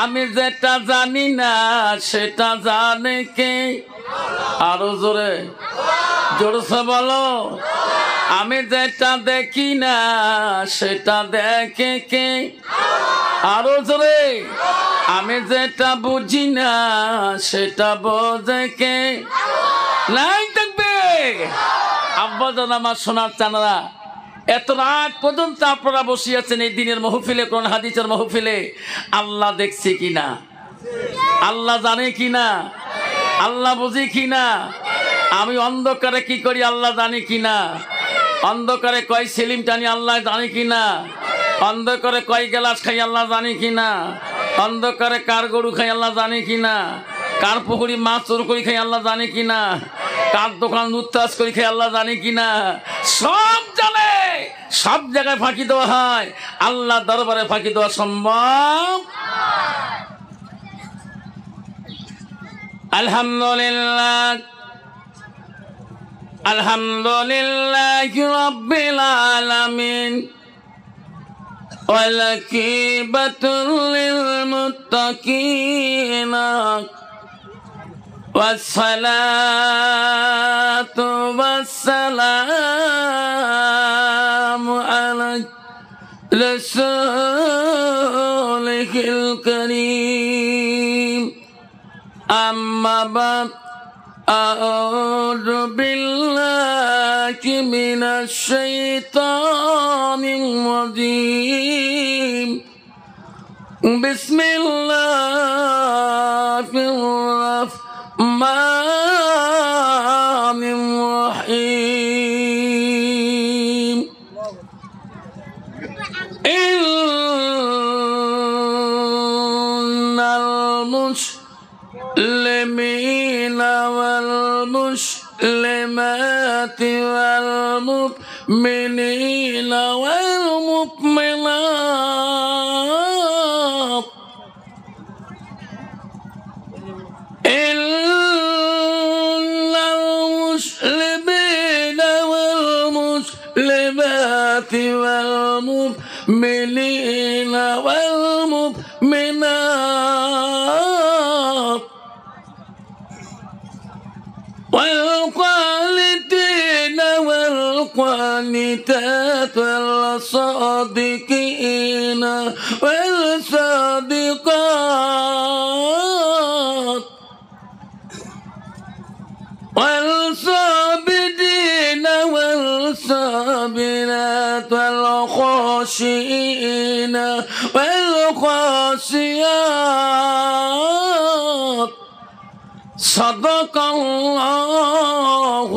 আমি যেটা জানি না সেটা জানে কে? আরো জোরে জোরসে বলো। আমি যেটা দেখি না সেটা দেখে কে? আরো জোরে। আমি যেটা বুঝি না সেটা বোঝে কে? নাই থাকবে। আব্বাজান আমার সোনার চানারা, এত রাত পর্যন্ত আপনারা বসিয়াছেন এই দিনের মাহফিলে, কোন হাদিসের মাহফিলে। আল্লাহ দেখছে কিনা, আল্লাহ জানে কিনা, আল্লাহ বুঝি কিনা? আমি অন্ধকারে কি করি আল্লাহ জানি কিনা? অন্ধকারে কয় সেলিম টানি আল্লাহ জানি কিনা? অন্ধকারে কয় গ্লাস খাই আল্লাহ জানি কিনা? অন্ধকারে কার গরু খাই আল্লাহ জানি কিনা? কার পুকুরি মাছ চোর করি খাই আল্লাহ জানি কিনা? কার দোকান উত্তাস করি খাই আল্লাহ জানি কিনা? সব জানে। সব জায়গায় ফাঁকি দেওয়া হয়, আল্লাহ দরবারে ফাঁকি দেওয়া সম্ভব? আলহামদুলিল্লাহ আলহামদুলিল্লাহ রাব্বিল আলামিন ওয়াল আকিবাতুল লিল মুত্তাকিন ওয়াসসালাতু ওয়াসসালামু আলা রাসূলিল কারীম। আম্মা বা'দ, আউযু বিল্লাহি মিনাশ শাইতানির রাজীম। বিসমিল্লাহির রাহমানির রাহিম। ইন্নাল মুসলিমিনা ওয়াল মুসলিমাতি ওয়াল মুমিনিনা ওয়াল মুমিনাত ইন্নাল মুসলিমিনা ওয়াল মুসলিমাতি ওয়াল মুমিনিনা ওয়াল মুমিনাত والقانتين والقانتات والصادقين والصادقات والصابرين والصابرات والخاشعين والخاشعات صدق الله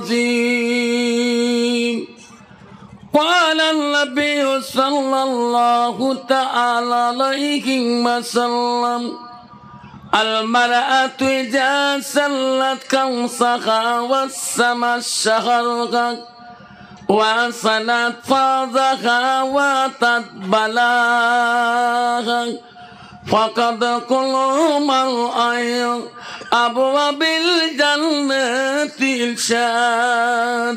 العظيم. قال النبي صلى الله تعالى عليه وسلم المرأة إذا سلت كوسها وسمت شهرها وصلت فرجها واتت بلاها فقد كل مرء أبواب الجنة الشاد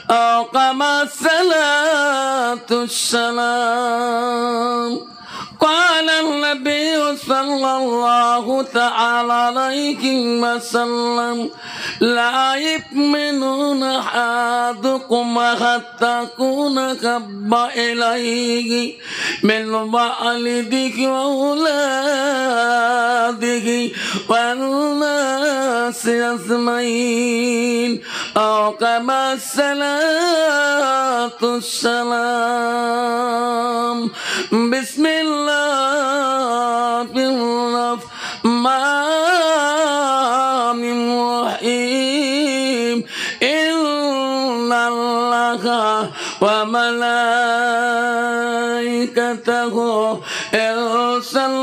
أقام الصلاة السلام. قال النبي صلى الله تعالى عليه وسلم لا يؤمن أحدكم حتى أكون أحب إليه من والده وأولاده والناس أجمعين أو كما الصلاة السلام. بسم الله الرحمن الرحيم. إن الله وملائكته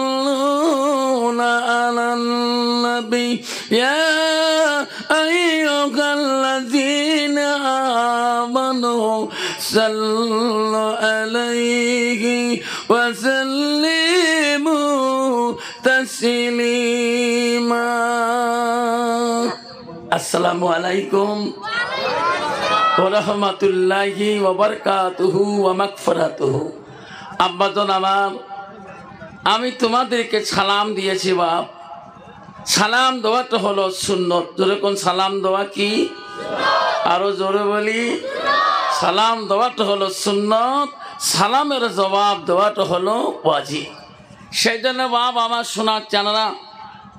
يصلون على النبي يا أيها الذين آمنوا صلوا عليه وسلموا تسليما. السلام عليكم ওরহমাতুল্লাহি ওয়া বারাকাতুহু ওয়া মাগফিরাতুহু। আব্বাজান আমার, আমি তোমাদেরকে সালাম দিয়েছি বাপ। সালাম দেওয়াটা হলো সুন্নত। জোরে কোন সালাম দেওয়া কি? আরো জোরে বলি, সালাম দেওয়াটা হলো সুন্নত, সালামের জবাব দেওয়াটা হলো ওয়াজিব। সেই জন্য বাপ আমার শোনার চানারা,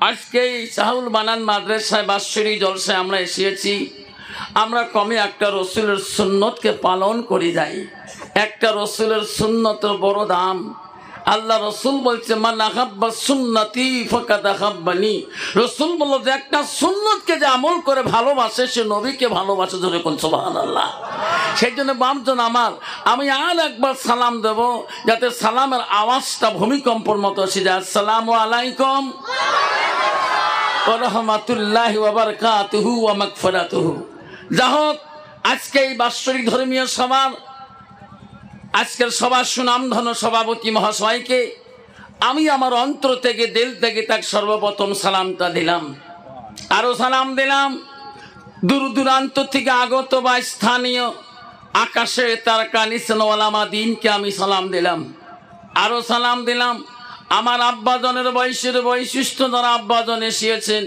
আজকে এই সাহুল বানান মাদ্রাসায় বাৎসরিক জলসায় আমরা এসেছি। আমরা কমে একটা রসুলের সুন্নতকে পালন করে যাই। একটা রসুলের সুন্নতের বড় দাম। আল্লাহ রসুল বলছে মান আহাব্বা সুন্নতি ফাকাদ আহাব্বানি। রসুল বলল যে একটা সুন্নতকে যে আমল করে ভালোবাসে সে নবীকে ভালোবাসে। জোরে কোন সুবহানাল্লাহ। সেই জন্য বাপজন আমার, আমি আর একবার সালাম দেব যাতে সালামের আওয়াজটা ভূমিকম্পর মতো এসে যায়। আসসালামু আলাইকুম ওয়া রাহমাতুল্লাহি ওয়া বারাকাতুহু ওয়া মাগফিরাতুহু। যা হোক, আজকে এই বাৎসরিক ধর্মীয় সভার আজকের সবার সুনামধন্য সভাপতি মহাশয়কে আমি আমার অন্তর থেকে দিল থেকে তাক সর্বপ্রথম সালামটা দিলাম। আরো সালাম দিলাম দূর দূরান্ত থেকে আগত বা স্থানীয় আকাশে তারকা নিশানওয়ালামা দিনকে আমি সালাম দিলাম। আরো সালাম দিলাম আমার আব্বাজনের বয়সের বৈশিষ্ট্য যারা আব্বাজন এসেছেন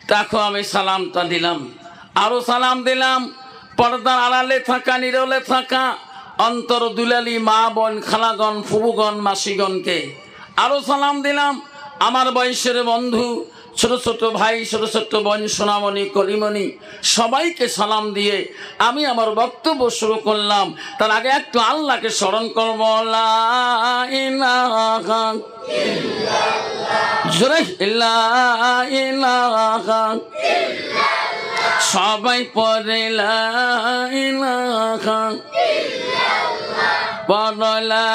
তাকেও আমি সালামটা দিলাম। আরো সালাম দিলাম পর্দার আড়ালে থাকা, নীরলে থাকা অন্তর দুলালি মা বোন, খালাগণ, ফুবুগণ, মাসিগণকে। আরো সালাম দিলাম আমার বয়সের বন্ধু, ছোট ছোট ভাই, ছোট ছোট বোন, সোনামণি, কলিমণি, সবাইকে সালাম দিয়ে আমি আমার বক্তব্য শুরু করলাম। তার আগে একটু আল্লাহকে স্মরণ করব। লা ইলাহা ইল্লাল্লাহ, জোরে লা ইলাহা ইল্লাল্লাহ, সবাই পড়ে লা ইলাহা ইল্লাল্লাহ, লা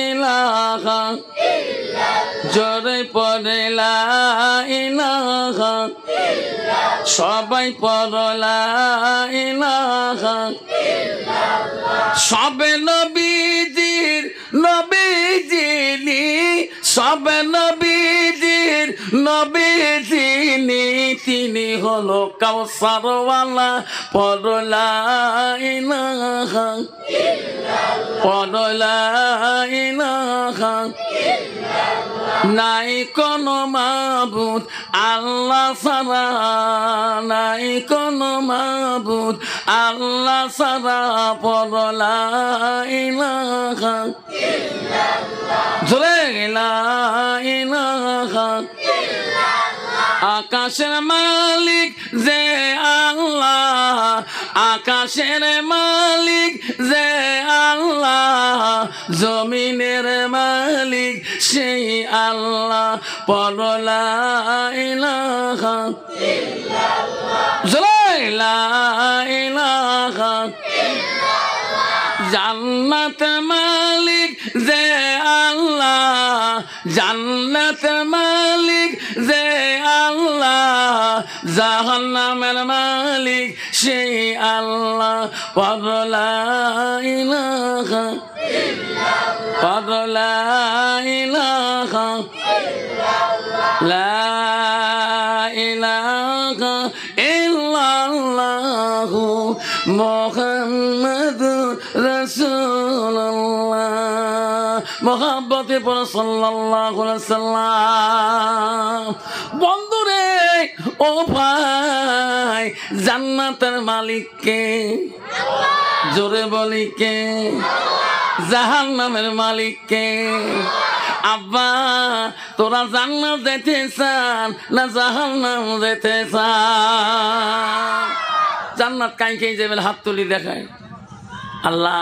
ইলাহা ইল্লাল্লাহ, জোরে পড়ে লা ইলাহা ইল্লাল্লাহ, সবাই পড়ে লা ইলাহা ইল্লাল্লাহ। সবে নবীজির নবীজিনি, সবে নবীজির নবীজিনি, তিনি হলো কাউসারওয়ালা। পড়ে লা ইলাহা ইল্লাল্লাহ, পড়ে লা ইলাহা ইল্লাল্লাহ, নাই কোনো মাবুদ আল্লাহ ছাড়া, নাই কোনো মাবুদ আল্লাহ ছাড়া। পড়ে লা ইলাহা ইল্লাল্লাহ, জোরে লা ইলাহা ইল্লাল্লাহ। আকাশের মালিক যে আল্লাহ, আকাশের মালিক যে আল্লাহ, জমিনের মালিক সেই আল্লাহ। পড়ে লা ইলাহা ইল্লাল্লাহ, জোরে লা ইলাহা ইল্লাল্লাহ। জান্নাত মালিক যে আল্লাহ, জান্নাত মালিক যে আল্লাহ, জাহান্নামের মালিক সেই আল্লাহ। পড়ে লা ইলাহা ইল্লাল্লাহ, পড়ে লা ইলাহা ইল্লাল্লাহ, লা ইলাহা ইল্লাল্লাহ মুহাম্মাদুর রাসূলুল্লাহ। মুহাব্বতে পড়ে সাল্লাল্লাহু আলাইহি ওয়াসাল্লাম। বন্ধুরে ও ভাই, জান্নাতের মালিক কে? জোরে বলি কে? জাহান্নামের মালিক কে? আব্বা তোরা জান্নাত যেতে চান না জাহান্নাম যেতে চান? জান্নাত কাইকেই যাবেন, হাত তুলি দেখায়। আল্লাহ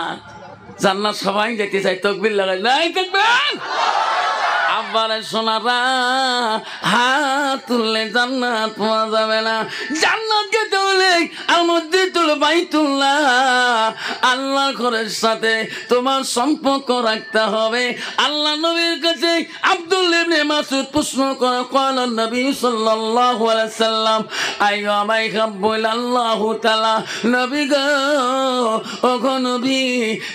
জান্নাত সবাই যেতে চাই, তাকবীর লাগাই নাই দেখবেন। আব্বারে সোনারা হাত তুললে জান্নাত পাওয়া যাবে না। জান্নাত যেতে হলে আল মসজিদুল বাইতুল্লাহ আল্লাহ ঘরের সাথে তোমার সম্পর্ক রাখতে হবে। আল্লাহ নবীর কাছে আব্দুল্লাহ ইবনে মাসউদ প্রশ্ন করে, قال النبي صلى الله عليه وسلم আইয়া মাই হাব্বুল আল্লাহু তাআলা। নবী গো, ওগো নবী,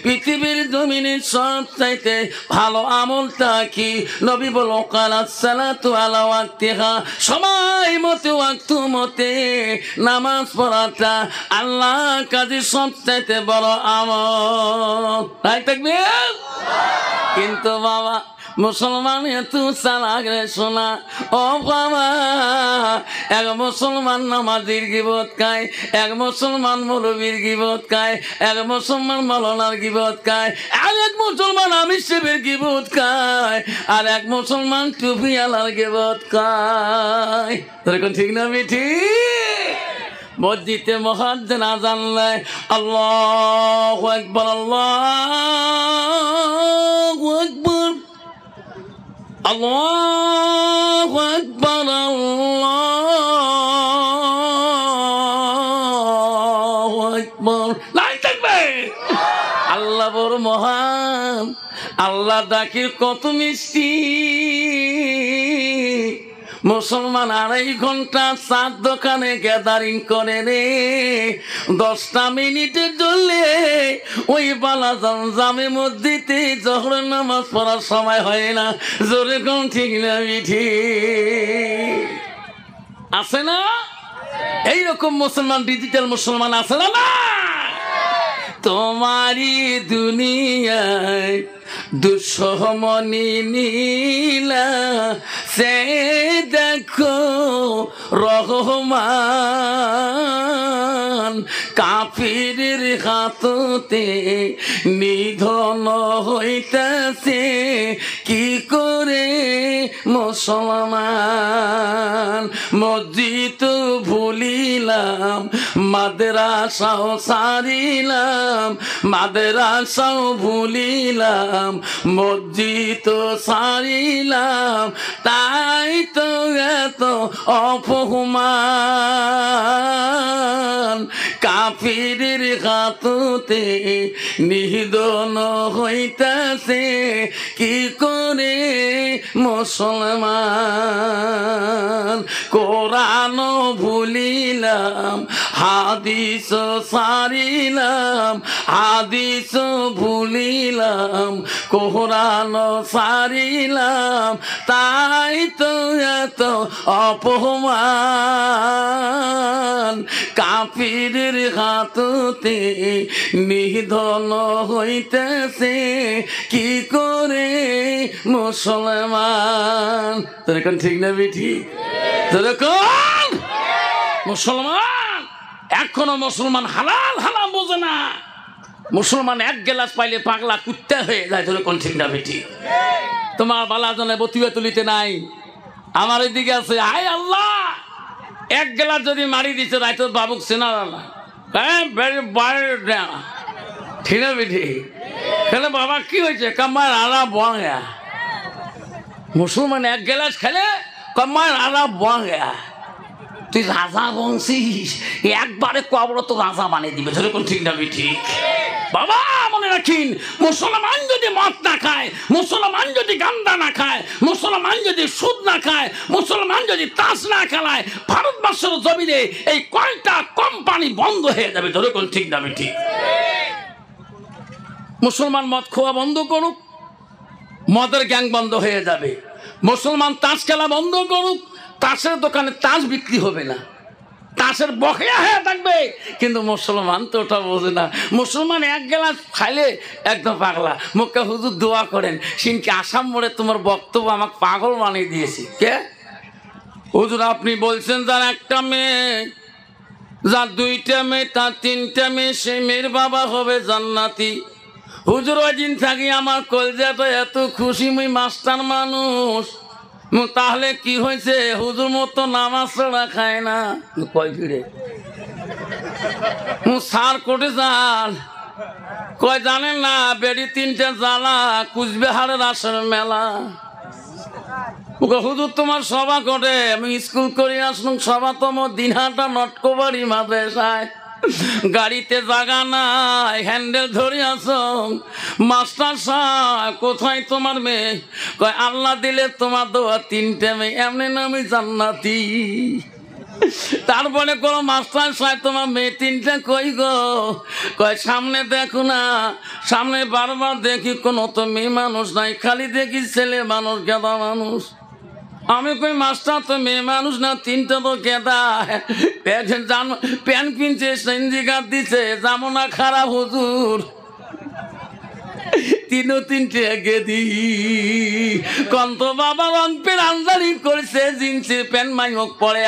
পৃথিবীর জমিনে সবচাইতে ভালো আমলটা কি? নবী বলো কালাত সালাতু আলা ওয়াক্তিহা, সময় মতে ওয়াক্ত মতে নামাজ পড়াটা আল্লাহ কাজে সবচাইতে বড় আমল। তাই থাকবে। কিন্তু বাবা মুসলমান এত চালাক রে সোনা ও বাবা। এক মুসলমান নামাজির গিবত খায়, এক মুসলমান মৌলবীর গিবত খায়, এক মুসলমান মৌলানার গিবত খায়, আর এক মুসলমান আমির সাহেবের গিবত খায়, আর এক মুসলমান টুপিওয়ালার গিবত খায়। তোর ঠিক না মিঠি? মসজিদে মুয়াজ্জিন আযান দেয়, আল্লাহু আকবার, আল্লাহু আকবার, আল্লাহু আকবার, আল্লাহু আকবার, লাই থাকবে। আল্লাহ বড় মহান, আল্লাহ ডাকির কত মিষ্টি। মুসলমান 2.5 ঘন্টা চার দোকানে গ্যাদারিং করে রে, 10টা মিনিটের জন্য ওই বালাজান জামে মসজিদে জোহরের নামাজ পড়ার সময় হয় না। জোরে কোন ঠিক না মিঠি? আছে না এইরকম মুসলমান? ডিজিটাল মুসলমান আছে না? তোমারি দুনিয়ায় দুঃসমনি নীলা সে দেখো রহমান, কাফিরের হাততে নিধন হইতেছে কি করে মুসলমান। মসজিদ ভুলিলাম, মাদ্রাসাও সারিলাম, মাদ্রাসাও ভুলিলাম, মসজিদ সারিলাম, তাই তো এত অপমান। কাফিরের হাততে নিধন হইতেছে কি করে মুসলমান। কোরআন ভুলিলাম, হাদিস সারিলাম, হাদিস ভুলিলাম, কোরআন সারিলাম, তাই তো এত অপমান। কাফিরের হাততে নিধন হইতেছে কি করে মুসলমান। তোর এখন ঠিক না বিঠি? তোর কোন মুসলমান এখনো মুসলমান হালাল হারাম বোঝে না। মুসলমান 1 গ্লাস পাইলে পাগলা কুত্তা হয়ে যায়। তোর কোন ঠিক না বিঠি? তোমার বালাজনে বতুয়া তুলিতে নাই, আমার এদিকে আছে। হায় আল্লাহ, 1 গ্লাস যদি মারি দিচ্ছে রাইত বাবুক চেনা না, ঠিক না বিঠি? খেলে বাবা কি হয়েছে? কামার আলা বয়া। মুসলমান 1 গ্লাস খেলে কামার আলা বয়া। তুই রাজা বংশীস, একবারে কবর তো রাজা বানিয়ে দিবে। সেরকম ঠিক না বিঠি? বাবা মনে রাখিন, মুসলমান যদি মদ না খায়, মুসলমান যদি গান্দা না খায়, মুসলমান যদি সুদ না খায়, মুসলমান যদি তাস না খেলায়, ভারতবর্ষের জমিনে এই কয়টা কোম্পানি বন্ধ হয়ে যাবে। যেরকম ঠিক না বিঠি? মুসলমান মদ খাওয়া বন্ধ করুক, মদের গ্যাং বন্ধ হয়ে যাবে। মুসলমান তাস খেলা বন্ধ করুক, তাসের দোকানে তাস বিক্রি হবে না, তাসের বকেয়া হয়ে থাকবে। কিন্তু মুসলমান তো ওটা বোঝে না। মুসলমান 1 গ্লাস খাইলে একদম পাগলা। মুখে হুজুর দোয়া করেন, সিনকে আসাম মোড়ে তোমার বক্তব্য আমাকে পাগল বানিয়ে দিয়েছে। কে হুজুর? আপনি বলছেন যার একটা মেয়ে, যার 2টা মেয়ে, তার 3টা মেয়ে, সেই মেয়ের বাবা হবে জান্নাতি। হুজুর ওই দিন থাকি আমার কলজাটা এত খুশি, মুই মাস্টার মানুষ। তাহলে কি হয়েছে? হুজুর মতো নামাজ ছাড়া খায় না। কয় ফিরে সার কোটে যান, কয় জানেন না বেড়ি 3টে জ্বালা, কুচবিহারের আসর মেলা। হুজুর তোমার সভা কোটে? আমি স্কুল করে আসলাম, সভা তোমার দিনহাটা নটকোবাড়ি মাদ্রাসায়। গাড়িতে জায়গা নাই, হ্যান্ডেল ধরে আছো। মাস্টার সাহেব কোথায় তোমার মেয়ে? কয় আল্লাহ দিলে তোমার দোয়া 3টে মেয়ে, এমনি নামই জান্নাতি। তারপরে কোনো মাস্টার সাহেব তোমার মেয়ে 3টে কই গো? কয় সামনে দেখো না, সামনে বারবার দেখি কোনো তো মেয়ে মানুষ নাই, খালি দেখি ছেলে মানুষ, গেদা মানুষ। আমি কই মাস্টার তো মেয়ে মানুষ না, 3টে তো গেদা। প্যান্ট কিনছে, সেঞ্জি গাছ দিছে, যেমন না খারাপ হুজুর। তিনটে গেদি কন্ত বাবা রং পেন আমদানি করছে জিন্সের প্যান্ট মাইক পরে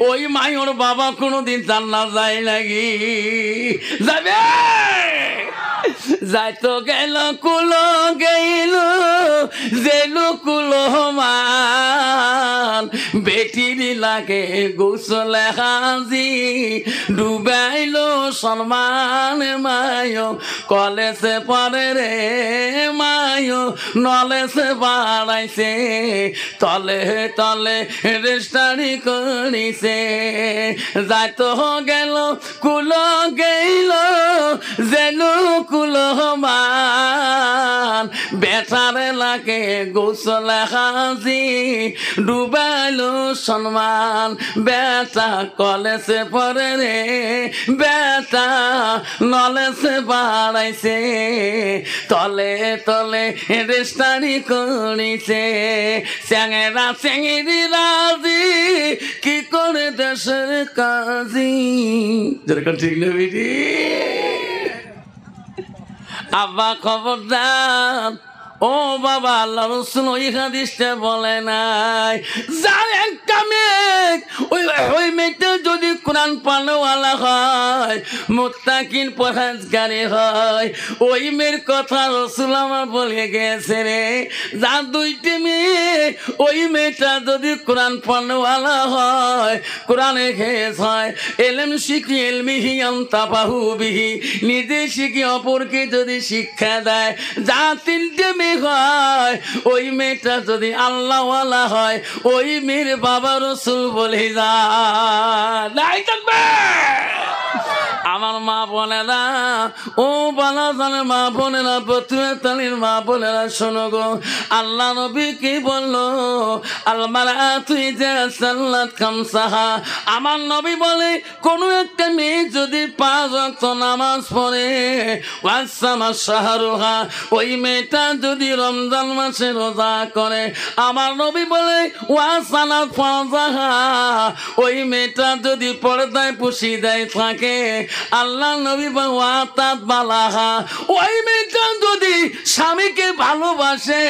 ওই মাইওর বাবা কোনোদিন জান্নাত যায় নাকি যাবে যাইতো গেল কুলো গেল জেলু কুলো মান বেটির লাগে গোসলে হাজি ডুবাইলো সম্মান মায়ো কলেজে পরে রে মায়ো নলেজে বাড়াইছে তলে তলে রেস্টারি করিছে যাইতো গেল কুলো গেল জেলু কুলহমান বেচারে লাগে গোসলে হাজি ডুবাইলো সম্মান বেটা কলেজে পরে রে বেটা নলেজে বাড়াইছে তলে তলে রেস্টারি করিছে স্যাঙেরা স্যাঙেরি রাজি কি করে দেশের কাজী যেরকম ঠিক নেবি আব্বা খবরদার ও বাবা আল্লাহ রাসূল ওই হাদিসটা বলে নাই যার একটা মেয়ে ওই মেয়েটা যদি কোরআন পড়নেওয়ালা হয় মুত্তাকিন পরহেজগারি হয় ওই মেয়ের কথা রাসূল আমার বলে গেছে রে যার দুইটি মেয়ে ওই মেয়েটা যদি কোরআন পড়নেওয়ালা হয় কোরআনে হেফেজ হয় ইলম শিখি ইলমিহি আনতাবাহু বিহি নিজে শিখি অপরকে যদি শিক্ষা দেয় যা তিনটে হয় ওই মেয়েটা যদি আল্লাহওয়ালা হয় ওই মেয়ের বাবা রাসূল বলে যায় থাকবে আমার মা বোনেরা ও বালা জানে মা বোনেরা বতুয়া তালির মা বোনেরা শোনো গো আল্লাহ নবী কি বললো আলমারাতু ইজা সাল্লাত খামসাহা আমার নবী বলে কোন একটা মেয়ে যদি 5 ওয়াক্ত নামাজ পড়ে ওয়াসামা শাহরুহা ওই মেয়েটা যদি রমজান মাসে রোজা করে আমার নবী বলে ওয়াসানাত ফাজাহা ওই মেয়েটা যদি পর্দায় পুশিদায় থাকে আল্লাহ নবী ওয়াতাত বালাহা ওই মেয়েটা যদি স্বামীকে ভালোবাসে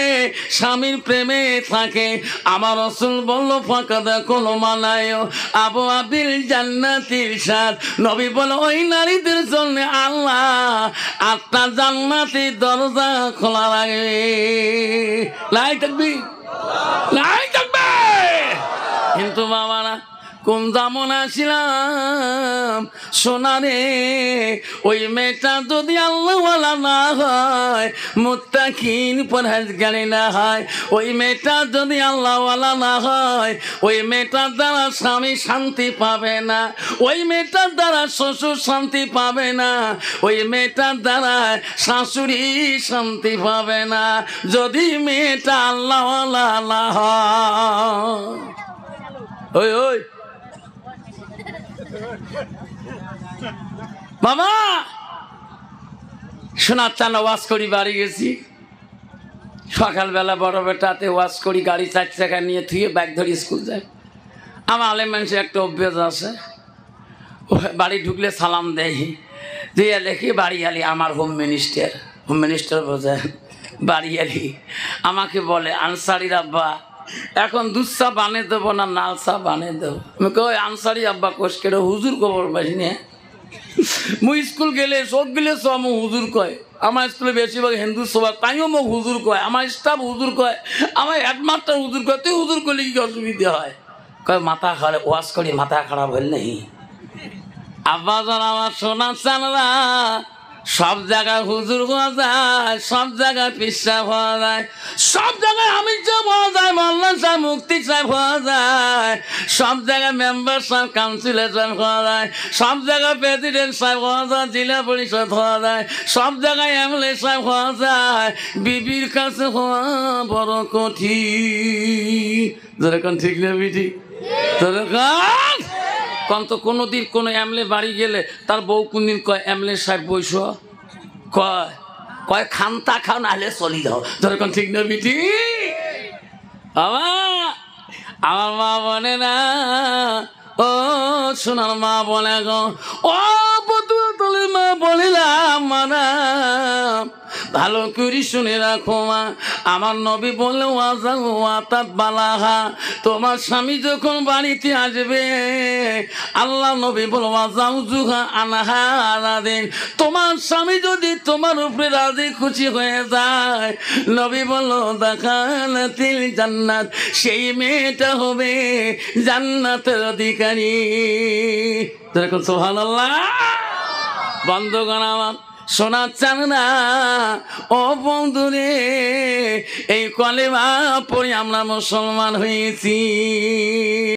স্বামীর প্রেমে থাকে আমার রাসূল বলল ফাকাদ কুল মানায়ো আবু আবিল জান্নাতির সাদ নবী বলে ওই নারীদের জন্য আল্লাহ 8টা জান্নাতের দরজা খোলা রাখবে লাই থাকবি কিন্তু বাবারা কোন জামন আসিলাম সোনারে ওই মেয়েটা যদি আল্লাহওয়ালা না হয় মুত্তাকিন পরহেজগারি না হয় ওই মেয়েটা যদি আল্লাহওয়ালা না হয় ওই মেয়েটার দ্বারা স্বামী শান্তি পাবে না ওই মেয়েটার দ্বারা শ্বশুর শান্তি পাবে না ওই মেয়েটার দ্বারা শাশুড়ি শান্তি পাবে না যদি মেয়েটা আল্লাহওয়ালা না হয় ওই ওই বাবা শোনার চানা ওয়াজ করি বাড়ি গেছি সকালবেলা বড় বেটাতে ওয়াজ করি গাড়ি 4 চাকা নিয়ে থুয়ে ব্যাগ ধরে স্কুল যায় আমার আলেম মানুষের একটা অভ্যাস আছে বাড়ি ঢুকলে সালাম দেয় দিয়ে লেখি বাড়ি আলি আমার হোম মিনিস্টার বোঝায় বাড়ি আলি আমাকে বলে আনসারির আব্বা এখন দুধ চা বানিয়ে দেবো না লাল চা বানিয়ে দেবো আমি কই আনসারি আব্বা কোষ কেটে হুজুর খবর পাইনি হ্যাঁ মুই স্কুল গেলে সব গেলে সব হুজুর কয় আমার স্কুলে বেশিরভাগ হিন্দু সভা তাইও মোক হুজুর কয় আমার স্টাফ হুজুর কয় আমার হেডমাস্টার হুজুর কয় তুই হুজুর করলে কি অসুবিধা হয় কয় মাথা খারাপ ওয়াশ করি মাথা খারাপ হইল নেই আব্বা জান আমার সোনা চানরা সব জায়গায় হুজুর হওয়া যায় সব জায়গায় পিসা হওয়া যায় সব জায়গায় আমির সাহেব হওয়া যায় মোল্লা সাহেব মুফতি সাহেব হওয়া যায় সব জায়গায় মেম্বার সাহেব কাউন্সিলর সাহেব হওয়া যায় সব জায়গায় প্রেসিডেন্ট সাহেব হওয়া যায় জেলা পরিষদ হওয়া যায় সব জায়গায় এমএলএ সাহেব হওয়া যায় বিবির কাছে হওয়া বড় কঠিন যেরকম ঠিক না বিটি যেরকম কন্ত কোনোদিন কোনো এমএলএ বাড়ি গেলে তার বউ কোনদিন কয় এমএলএ সাহেব বইস কয় খান্তা খাও নাহলে চলি যাও যেরকম ঠিক না বিটি আমার মা বলে না ও সোনার মা বলে গো ও বতুয়া তলে মা বলিলাম মানা ভালো করে শুনে রাখো মা, আমার নবী বললো ওয়াতাত বালাহা, তোমার স্বামী যখন বাড়িতে আসবে আল্লাহ নবী বলল ওয়াজাউজুহা আনহা রাদিন, তোমার স্বামী যদি তোমার উপরে রাজি খুশি হয়ে যায় নবী বলল দাখালাতিল জান্নাত, সেই মেয়েটা হবে জান্নাতের অধিকারী। দেখুন সুবহানাল্লাহ। বন্ধুগণ আমার শোনার চান না ও বন্ধুরে, এই কলেমা পড়ে আমরা মুসলমান হয়েছি।